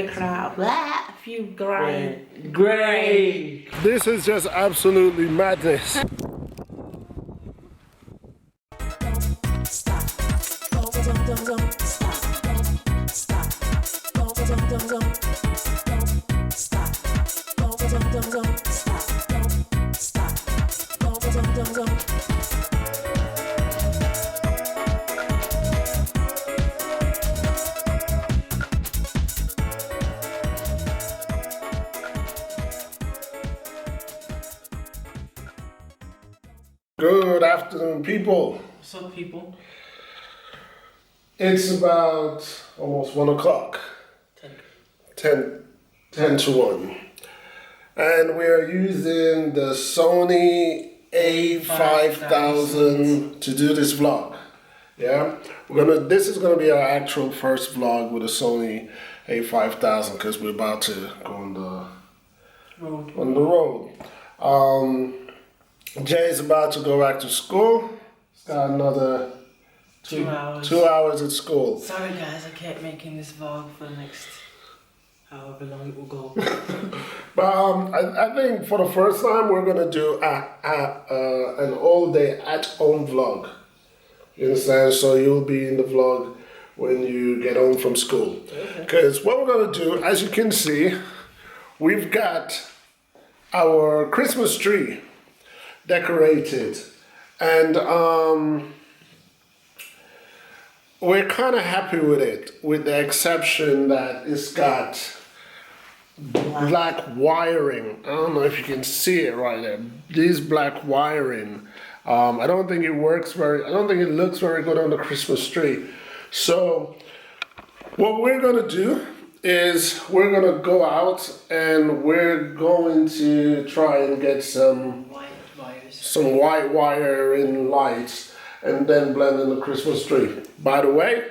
crowd. Blah, a few grey. Grey. This is just absolutely madness. Good afternoon, people. What's up, people? It's about almost 1 o'clock. 10 to 1. And we're using the Sony A5000 to do this vlog. Yeah? This is gonna be our actual first vlog with a Sony A5000 because we're about to go on the road. Jay's about to go back to school. He's got another 2 hours. 2 hours at school. Sorry guys, I kept making this vlog for the next however long it will go. But I think for the first time we're gonna do an all day at home vlog. You understand? So you'll be in the vlog when you get home from school. Because what we're gonna do, as you can see, we've got our Christmas tree decorated, and we're kind of happy with it, with the exception that it's got black wiring. I don't know if you can see it right there. This black wiring. I don't think it looks very good on the Christmas tree. So what we're gonna do is we're gonna go out and we're going to try and get some white wire in lights and then blend in the Christmas tree. By the way,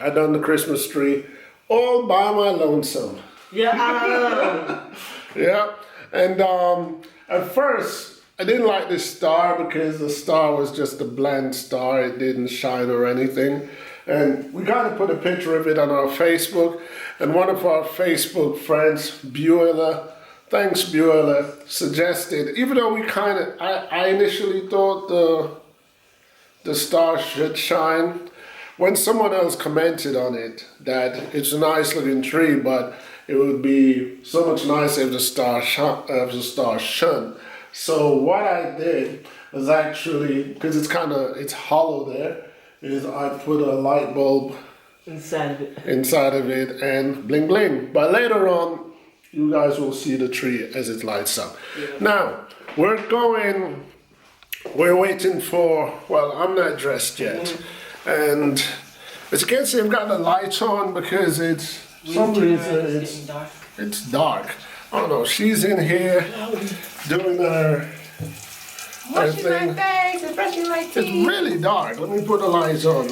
I done the Christmas tree all by my lonesome. Yeah. Yeah, and at first I didn't like this star because the star was just a bland star. It didn't shine or anything. And we kind of put a picture of it on our Facebook, and one of our Facebook friends, Bueller, thanks Bueller, suggested, even though I initially thought the star should shine, when someone else commented on it that it's a nice looking tree, but it would be so much nicer if the star shone. So what I did was actually, because it's hollow there, is I put a light bulb inside of it and bling bling. But later on, you guys will see the tree as it lights up. Yeah. Now, we're waiting for, well, I'm not dressed yet. And as you can see, I've got the lights on because it's dark. Oh no, she's in here doing her Washing my face and brushing my teeth. It's really dark. Let me put the lights on.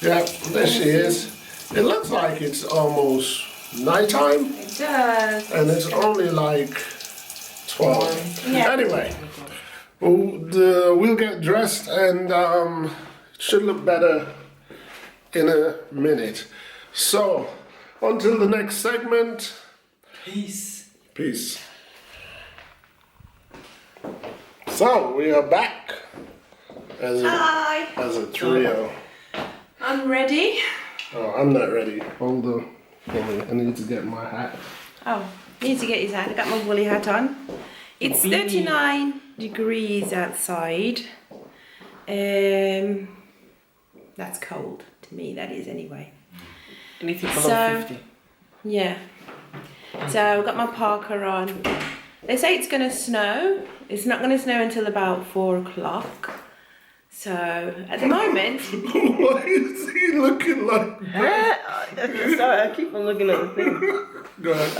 Yeah, there she is. It looks like it's almost nighttime. It does. And it's only like 12. Yeah. Anyway, we'll get dressed and it should look better in a minute. So, until the next segment. Peace. Peace. So, we are back as a trio. I'm ready. Oh, I'm not ready. Hold on for me. I need to get my hat. Oh, need to get his hat. I got my woolly hat on. It's 39 degrees outside. That's cold to me. That is anyway. Anything below 50. Yeah. So I've got my Parka on. They say it's going to snow. It's not going to snow until about 4 o'clock. So at the moment... Why is he looking like that? Sorry, I keep on looking at the thing. Go ahead.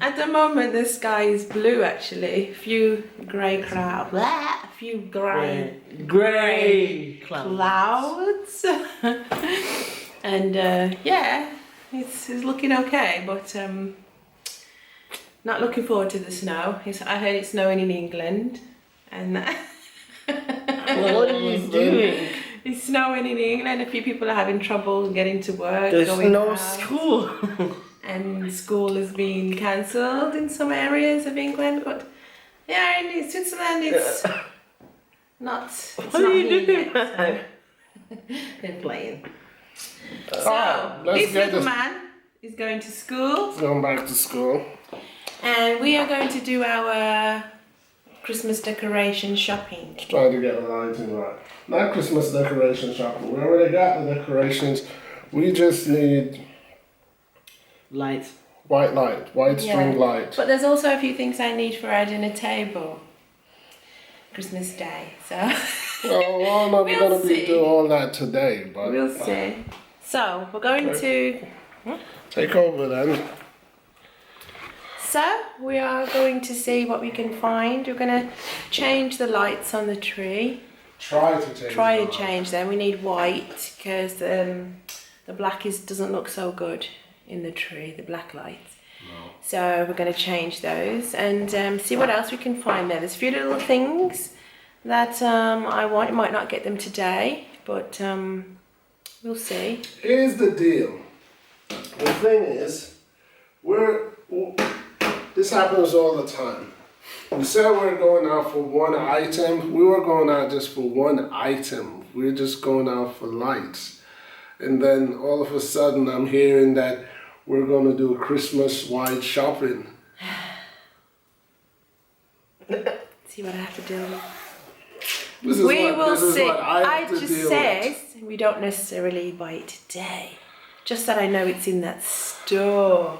At the moment the sky is blue actually. A few grey clouds. A few grey clouds. And yeah, it's looking okay, but not looking forward to the snow. I heard it's snowing in England, and Well, what are you doing? It's snowing in England. A few people are having trouble getting to work. There's going no out. school. And school has been cancelled in some areas of England. But yeah, in Switzerland it's not. It's What not are you here doing, yet, man? so they're playing. So let's this get little this- man is going to school, Going back to school. and we are going to do our Christmas decoration shopping. Trying to get the lighting right. Not Christmas decoration shopping. We already got the decorations. We just need Light. white string light. But there's also a few things I need for our dinner table. Christmas Day, so Oh, well, no, we're We'll going to be see. doing all that today, but we'll see. So we're going to. take over then. So we are going to see what we can find. We're going to change the lights on the tree. Try to change. Try the to light. change them. We need white because the black doesn't look so good in the tree. The black lights. No. So we're going to change those and see what else we can find there. There's a few little things that I want. You might not get them today, but we'll see. Here's the deal. The thing is, this happens all the time. We said we're going out for one item. We were going out just for one item. We're just going out for lights. And then all of a sudden I'm hearing that we're going to do Christmas-wide shopping. See what I have to deal with. This is We what, will this is see. what I have to just deal said with. we don't necessarily buy it today. Just that I know it's in that store.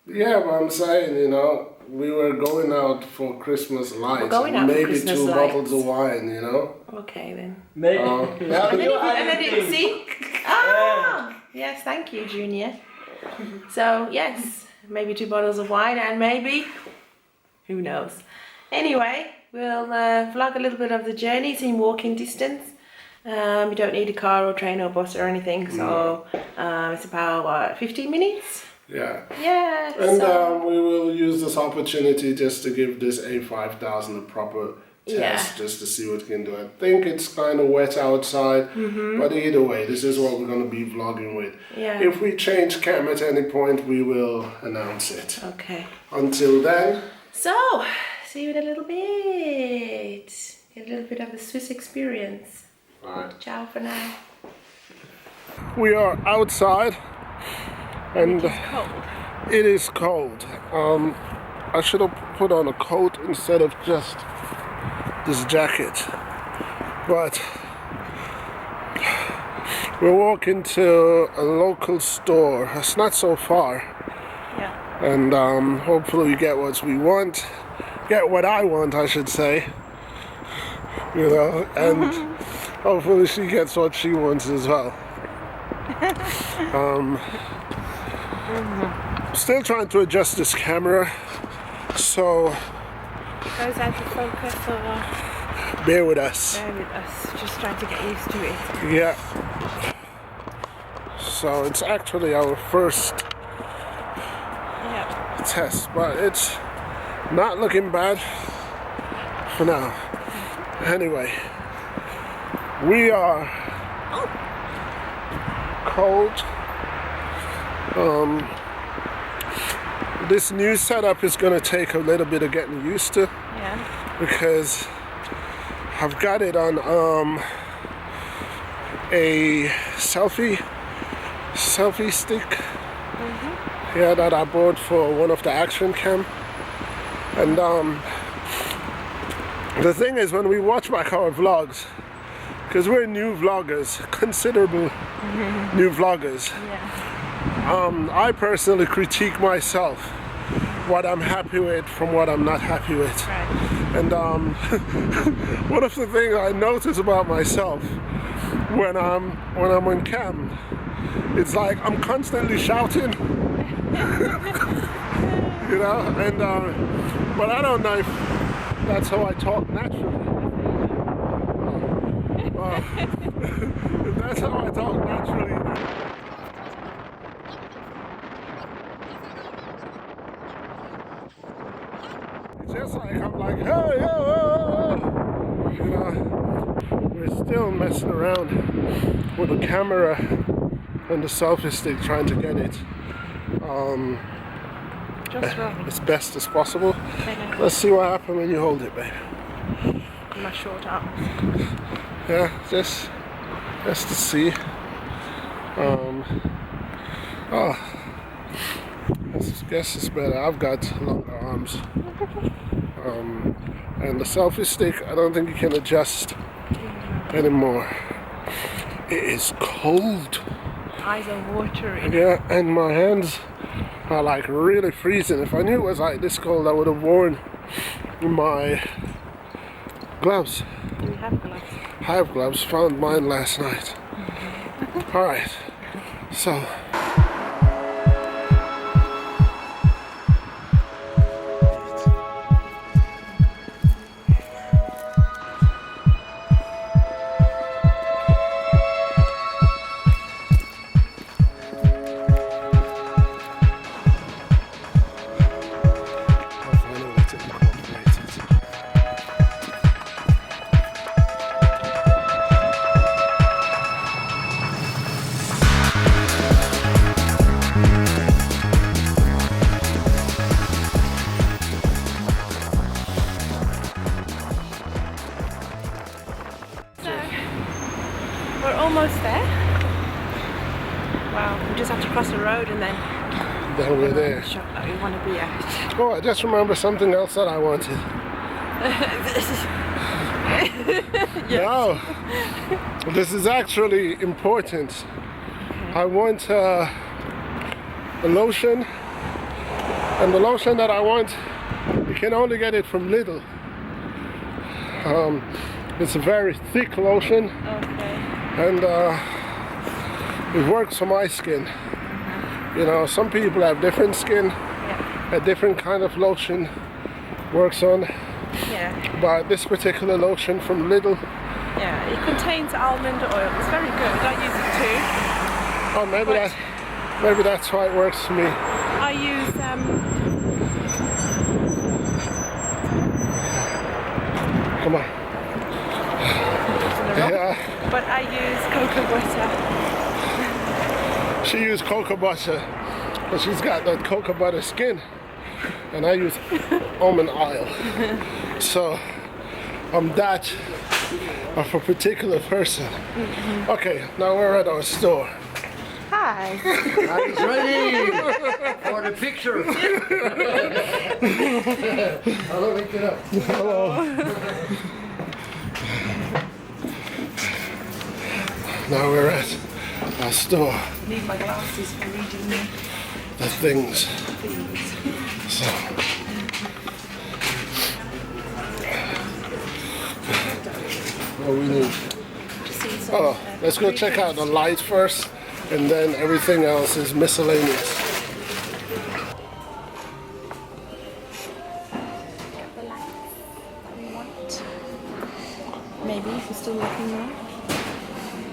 Yeah, but I'm saying, you know, we were going out for Christmas lights. going and out for maybe Christmas 2 bottles lights. of wine, you know? Okay then. Maybe. Oh. Yeah, And then, you and then anything. see. Ah, yes, thank you, Junior. So yes, maybe 2 bottles of wine and maybe, who knows. Anyway, we'll vlog a little bit of the journey. It's in walking distance. You don't need a car or train or bus or anything. So it's about what, 15 minutes. Yeah. Yeah. And so, we will use this opportunity just to give this A5000 a proper test, Yeah. just to see what we can do. I think it's kind of wet outside, but either way, this is what we're going to be vlogging with. Yeah. If we change cam at any point, we will announce it. Okay. Until then, So, see you in a little bit. Get a little bit of the Swiss experience. right. Ciao for now. We are outside, and It's cold. it is cold. I should have put on a coat instead of just this jacket. But we're walking to a local store. It's not so far. Yeah. And hopefully we get what we want. Get what I want, I should say. You know, and hopefully she gets what she wants as well. Still trying to adjust this camera, so Goes out of focus or bear with us. bear with us. Just trying to get used to it. Yeah. So it's actually our first Yeah. test, but it's not looking bad for now. Anyway, we are cold. This new setup is going to take a little bit of getting used to, Yeah. because I've got it on a selfie stick. Yeah, that I bought for one of the action cam. And the thing is, when we watch back our vlogs, because we're new vloggers, considerable new vloggers, Yeah. I personally critique myself, what I'm happy with from what I'm not happy with. Right. And one of the things I notice about myself when I'm on cam, it's like I'm constantly shouting, you know. And but I don't know if that's how I talk naturally. If that's how I talk naturally. It's just like I'm like, hey, yo, you know. we're still messing around with the camera and the selfie stick, trying to get it Just right. as best as possible. Okay. Let's see what happens when you hold it, babe. My short arms. Yeah, just to see. Oh, I guess it's better. I've got longer arms. And the selfie stick, I don't think you can adjust anymore. It is cold. Eyes are watery. Yeah, and my hands are like really freezing. If I knew it was like this cold, I would have worn my gloves. Do we have gloves? I have gloves, found mine last night. Alright, so. We're almost there. Wow, we just have to cross the road and then We're there. the shop that we want to be at. Oh, I just remember something else that I wanted. No, this is actually important. I want a lotion, and the lotion that I want, you can only get it from Lidl. It's a very thick lotion, Okay. and it works for my skin. You know, some people have different skin, Yeah. a different kind of lotion works on, Yeah. but this particular lotion from Lidl, Yeah. It contains almond oil. It's very good. I use it too. oh, maybe that's why it works for me. I use Come on. Yeah, but I use cocoa butter. she used cocoa butter, but she's got that cocoa butter skin, and I use almond oil. So I'm that of a particular person. Okay, now we're at our store. Hi. He's ready for the picture. Hello, pick it up. Now we're at our store. Need my glasses for reading The things. things. So. What we need. See some, Oh, let's go check out the light first, and then everything else is miscellaneous. Get the lights that we want. Maybe if we're still looking there.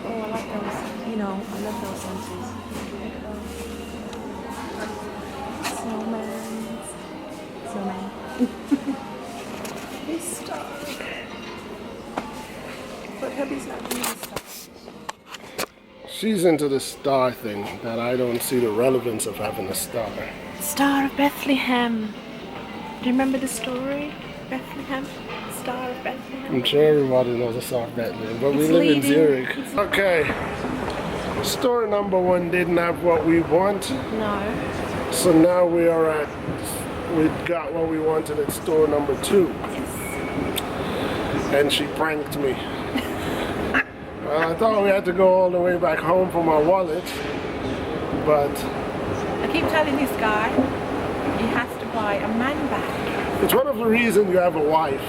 Oh, I like those. You know, I love those senses. Snowman. This stuff. But hubby's not doing this stuff. She's into the star thing that I don't see the relevance of having a star. Star of Bethlehem. Do you remember the story? Bethlehem? Star of Bethlehem? I'm sure everybody knows the Star of Bethlehem, but we It's live in leading. Zurich. Okay, store number 1 didn't have what we want, No. so now we got what we wanted at store number 2. Yes. And she pranked me. I thought we had to go all the way back home for my wallet, but I keep telling this guy he has to buy a man bag. it's one of the reasons you have a wife,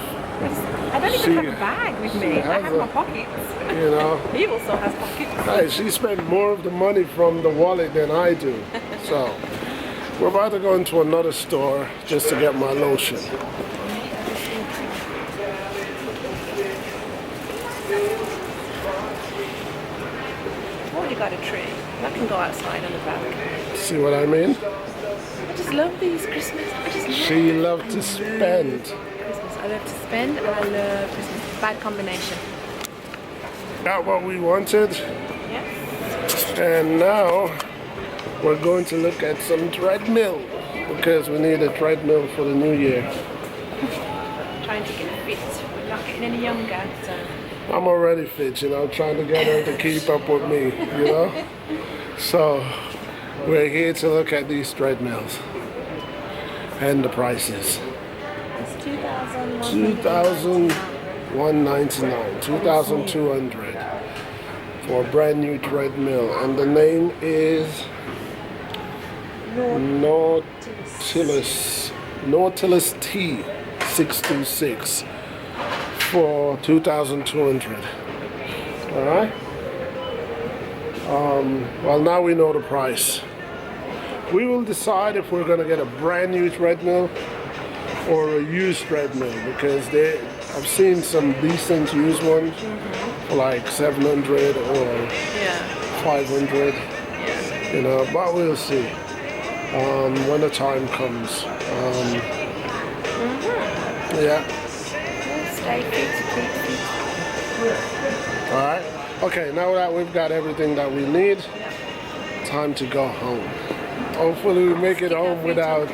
I don't even She- have a bag with me. I has have a- my pockets. you know. He also has pockets. Hey, she spent more of the money from the wallet than I do. So we're about to go into another store just to get my lotion. Already got a tree. That can go outside on the back. See what I mean? I just love these Christmas. I just love She loved to spend. Christmas. I love to spend and I love Christmas. Bad combination. Got what we wanted. Yes. And now we're going to look at some treadmill because we need a treadmill for the new year. Trying to get fit. We're not getting any younger, so. I'm already fit, you know, trying to get her to keep up with me, you know? So we're here to look at these treadmills and the prices. It's 2,199. 2,199, 2,200 for a brand new treadmill, and the name is Nautilus T 626 for 2,200. All right. Well, now we know the price. We will decide if we're going to get a brand new treadmill or a used treadmill, because I've seen some decent used ones for like 700 or 500. You know, but we'll see when the time comes. Yeah. Stay fit to keep fit. All right. Okay, now that we've got everything that we need, time to go home. Hopefully we make it home without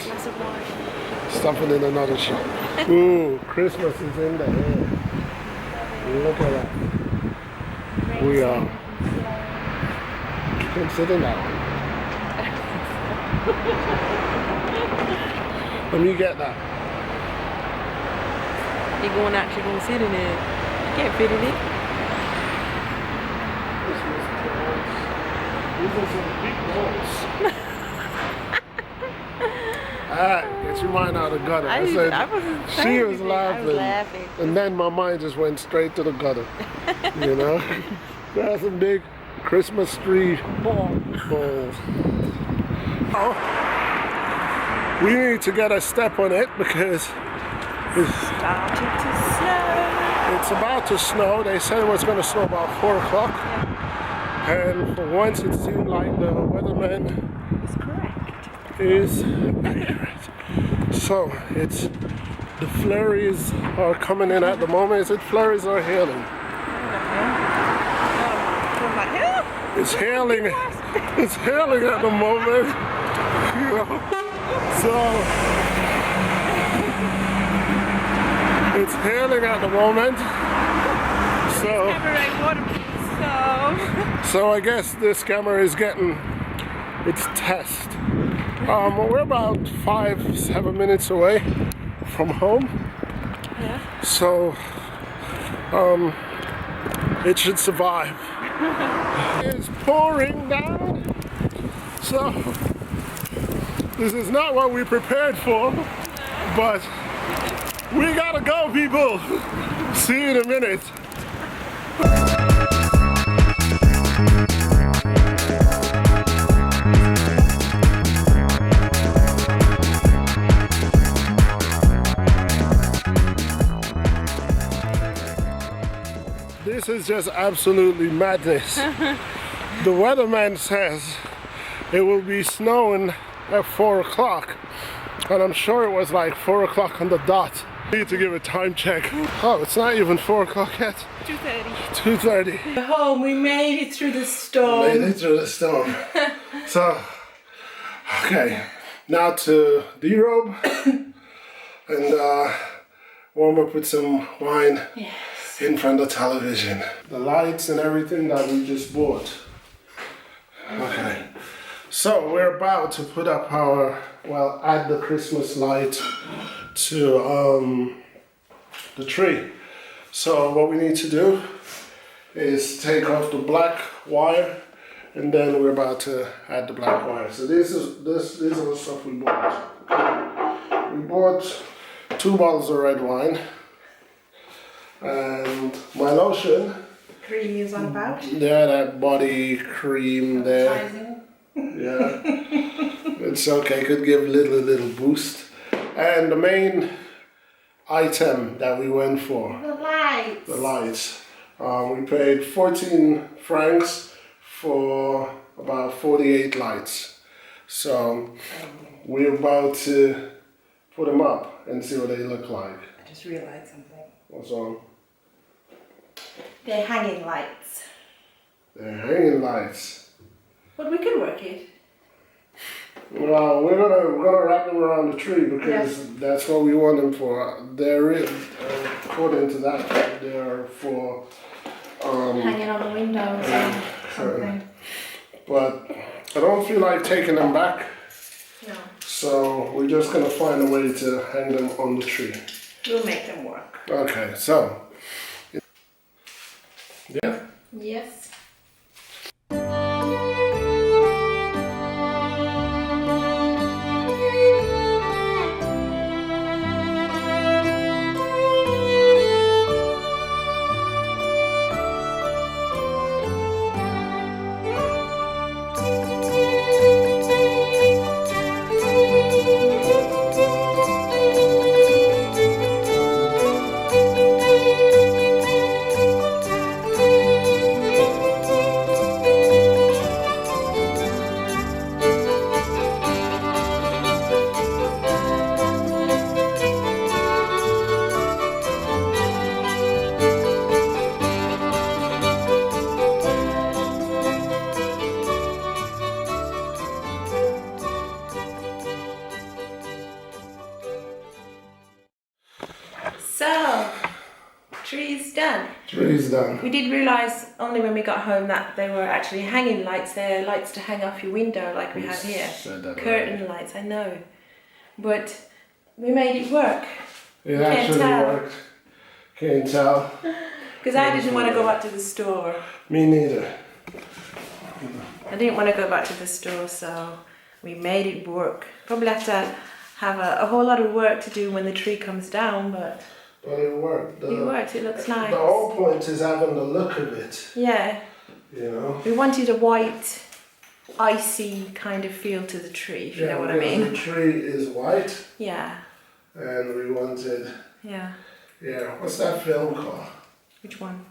stuffing in another shop. Ooh, Christmas is in the air. Look at that. We are. You can sit in that one. Let me get that. You're actually going to sit in it. You can't fit in it. These are some big balls. Alright, get your mind out of the gutter. I wasn't she was laughing. I was laughing. And then my mind just went straight to the gutter. You know? That's a big Christmas tree balls. Oh, we need to get a step on it because it's starting to snow. It's about to snow. They said it was going to snow about 4 o'clock. And for once it seemed like the weatherman is accurate. So it's the flurries are coming in at the moment. Is it flurries or hailing? It's hailing. It's hailing at the moment. You know? So it's hailing at the moment. So I guess this camera is getting its test. We're about 5-7 minutes away from home. Yeah. So it should survive. It's pouring down. So this is not what we prepared for, but we gotta go, people. See you in a minute. This is just absolutely madness. The weatherman says it will be snowing at 4 o'clock, and I'm sure it was like 4 o'clock on the dot. Need to give a time check. Oh, it's not even 4 o'clock yet. 2:30. 2:30. We're home. We made it through the storm. Made it through the storm. So, okay, now to derobe and warm up with some wine. Yes. In front of television. The lights and everything that we just bought. Okay. So we're about to put up add the Christmas light to the tree. So what we need to do is take off the black wire, and then we're about to add the black wire. So these are the stuff we bought. Okay. We bought 2 bottles of red wine. And my lotion. Cream is on about. Yeah, that body cream there. Yeah. It's okay, could give a little boost. And the main item that we went for. The lights. The lights. We paid 14 francs for about 48 lights. So we're about to put them up and see what they look like. I just realized something. What's on? They're hanging lights. They're hanging lights. But we can work it. Well, we're gonna wrap them around the tree because Yes. that's what we want them for. They're according to that, they're for Hanging on the windows or something. but I don't feel like taking them back, No. so we're just gonna find a way to hang them on the tree. We'll make them work. Okay, so yeah. Yes. So, tree's done. Tree's done. We did realise only when we got home that they were actually hanging lights. They're lights to hang off your window like we have here. Said that Curtain lights, I know. But we made it work. It Can't actually tell. worked. Can't tell. Because I didn't want to go back to the store. Me neither. I didn't want to go back to the store, so we made it work. Probably have to have a whole lot of work to do when the tree comes down, but But it worked. it worked. It looks nice. The whole point is having the look of it, Yeah. you know. We wanted a white, icy kind of feel to the tree, if you know what I because mean. The tree is white, Yeah. and we wanted, Yeah. what's that film called? Which one?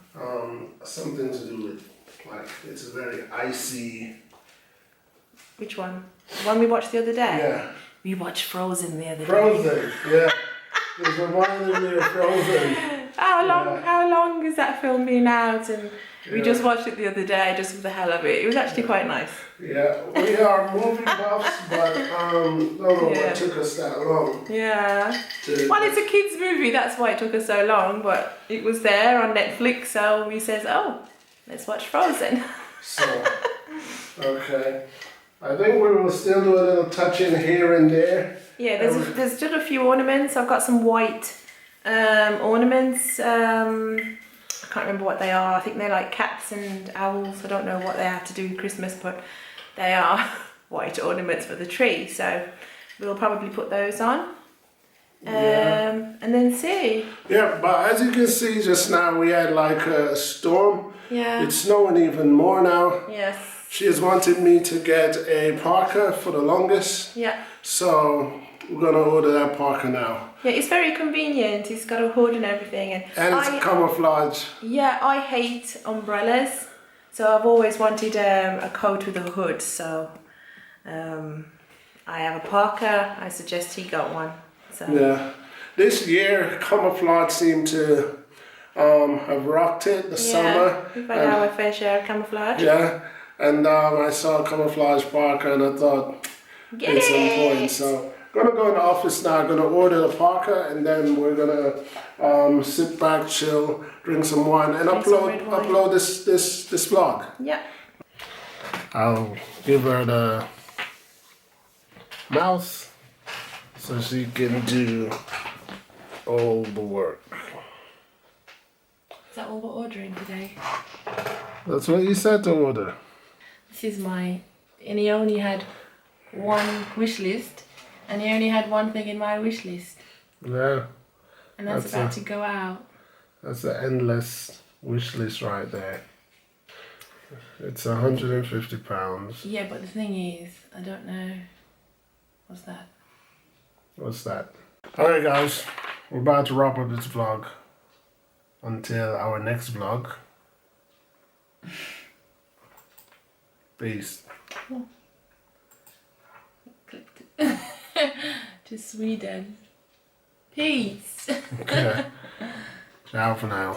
Something to do with, like, it's a very icy. Which one? The one we watched the other day? Yeah, We watched Frozen the other day. Frozen. Yeah, it's reminding me of Frozen. How long has that film been out? And we Yeah. just watched it the other day just for the hell of it. It was actually quite nice. Yeah, we are movie buffs, but don't know Yeah. what took us that long. Yeah. To, Well, it's a kids' movie, that's why it took us so long, but it was there on Netflix, so we says, oh, let's watch Frozen. So, okay. I think we will still do a little touch in here and there. Yeah, there's still a few ornaments. I've got some white ornaments. I can't remember what they are. I think they're like cats and owls. I don't know what they have to do with Christmas, but they are white ornaments for the tree. So we'll probably put those on. And then see. Yeah, but as you can see just now, we had like a storm. Yeah. It's snowing even more now. Yes. She has wanted me to get a Parka for the longest. Yeah. So we're gonna order that Parka now. Yeah, it's very convenient. It's got a hood and everything. And it's camouflage. Yeah, I hate umbrellas. So I've always wanted a coat with a hood. So I have a Parka. I suggest he got one. So. Yeah. This year, camouflage seemed to have rocked it the summer. We've had our fair share of camouflage. Yeah. And I saw camouflage Parka and I thought it's important. So gonna go in the office now, gonna order the Parka and then we're gonna sit back, chill, drink some wine and Drink some red wine. upload this vlog. Yeah. I'll give her the mouse so she can do all the work. Is that all we're ordering today? That's what you said to order. This is my, and he only had one wish list, and he only had one thing in my wish list, Yeah, and that's That's about a- to go out. that's the endless wish list right there. It's £150. Yeah, but the thing is, I don't know. What's that? What's that? Alright guys, we're about to wrap up this vlog until our next vlog. Peace. Clicked it. To Sweden. Peace. Okay. Ciao for now.